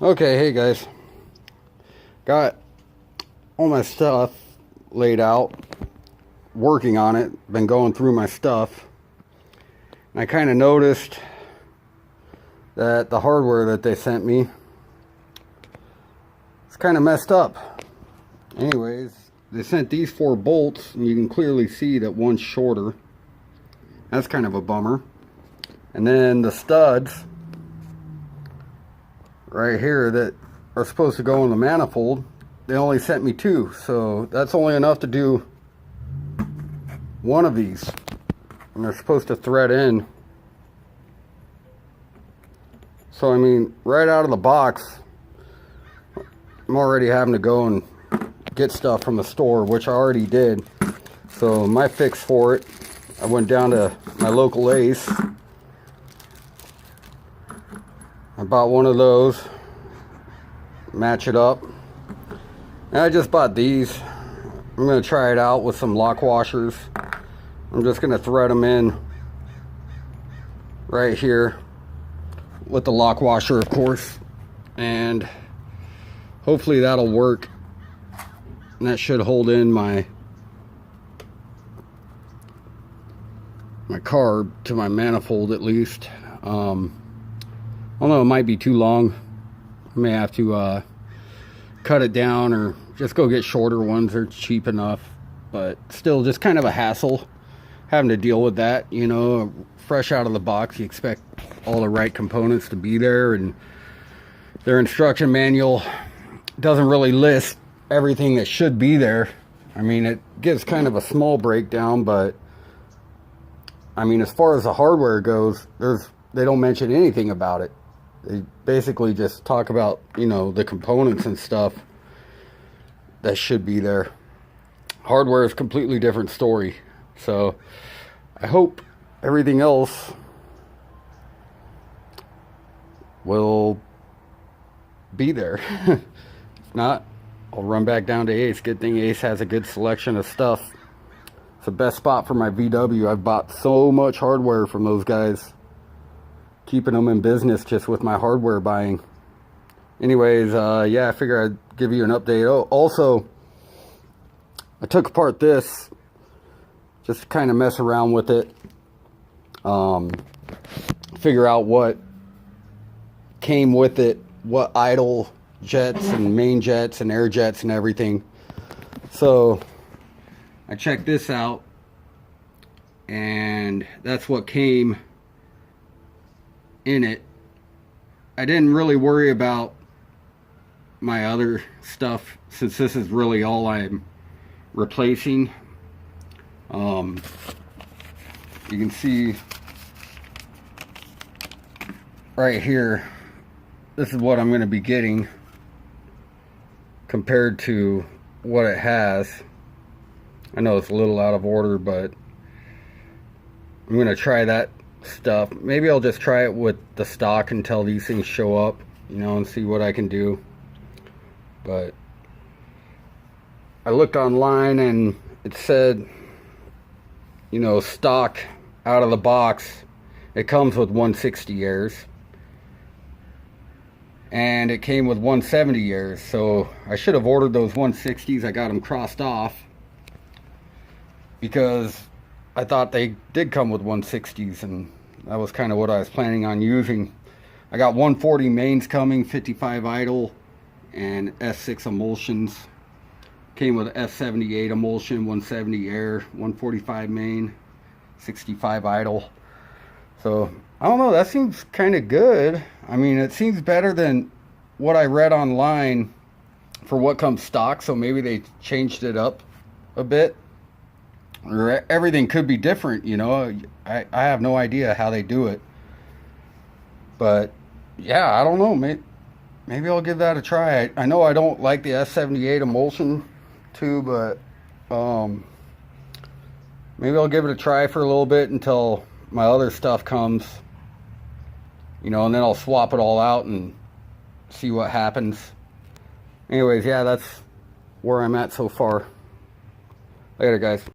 Okay, hey guys. Got all my stuff laid out, working on it, been going through my stuff. And I kind of noticed that the hardware that they sent me is kind of messed up. Anyways, they sent these 4 bolts, and you can clearly see that one's shorter. That's kind of a bummer. And then the studs right here that are supposed to go in the manifold, they only sent me 2, so that's only enough to do one of these, and they're supposed to thread in. So I mean, right out of the box, I'm already having to go and get stuff from the store, which I already did. So my fix for it, I went down to my local Ace. I bought one of those, match it up. And I just bought these. I'm going to try it out with some lock washers. I'm just going to thread them in right here with the lock washer, of course. And hopefully that'll work. And that should hold in my carb to my manifold at least. Although it might be too long, I may have to cut it down or just go get shorter ones. They're cheap enough, but still just kind of a hassle having to deal with that. You know, fresh out of the box, you expect all the right components to be there, and their instruction manual doesn't really list everything that should be there. I mean, it gives kind of a small breakdown, but I mean, as far as the hardware goes, they don't mention anything about it. They basically just talk about, you know, the components and stuff that should be there. Hardware is a completely different story. So I hope everything else will be there. If not, I'll run back down to Ace. Good thing Ace has a good selection of stuff. It's the best spot for my VW. I've bought so much hardware from those guys, keeping them in business just with my hardware buying. Anyways, yeah, I figure I'd give you an update. Oh, also, I took apart this just to kind of mess around with it, figure out what came with it, what idle jets and main jets and air jets and everything. So I checked this out, and that's what came in it. I didn't really worry about my other stuff since this is really all I'm replacing. You can see right here, this is what I'm going to be getting compared to what it has. I know it's a little out of order, but I'm going to try that stuff. Maybe I'll just try it with the stock until these things show up, you know, and see what I can do. But I looked online and it said, you know, stock out of the box, it comes with 160 airs, and it came with 170 airs. So I should have ordered those 160s. I got them crossed off because I thought they did come with 160s, and that was kind of what I was planning on using. I got 140 mains coming, 55 idle, and S6 emulsions. Came with S78 emulsion, 170 air, 145 main, 65 idle. So I don't know, that seems kind of good. I mean, it seems better than what I read online for what comes stock, so maybe they changed it up a bit. Or everything could be different, you know. I have no idea how they do it. But yeah, I don't know. Maybe I'll give that a try. I know I don't like the S78 emulsion too, but maybe I'll give it a try for a little bit until my other stuff comes, you know, and then I'll swap it all out and see what happens. Anyways, yeah, that's where I'm at so far. Later, guys.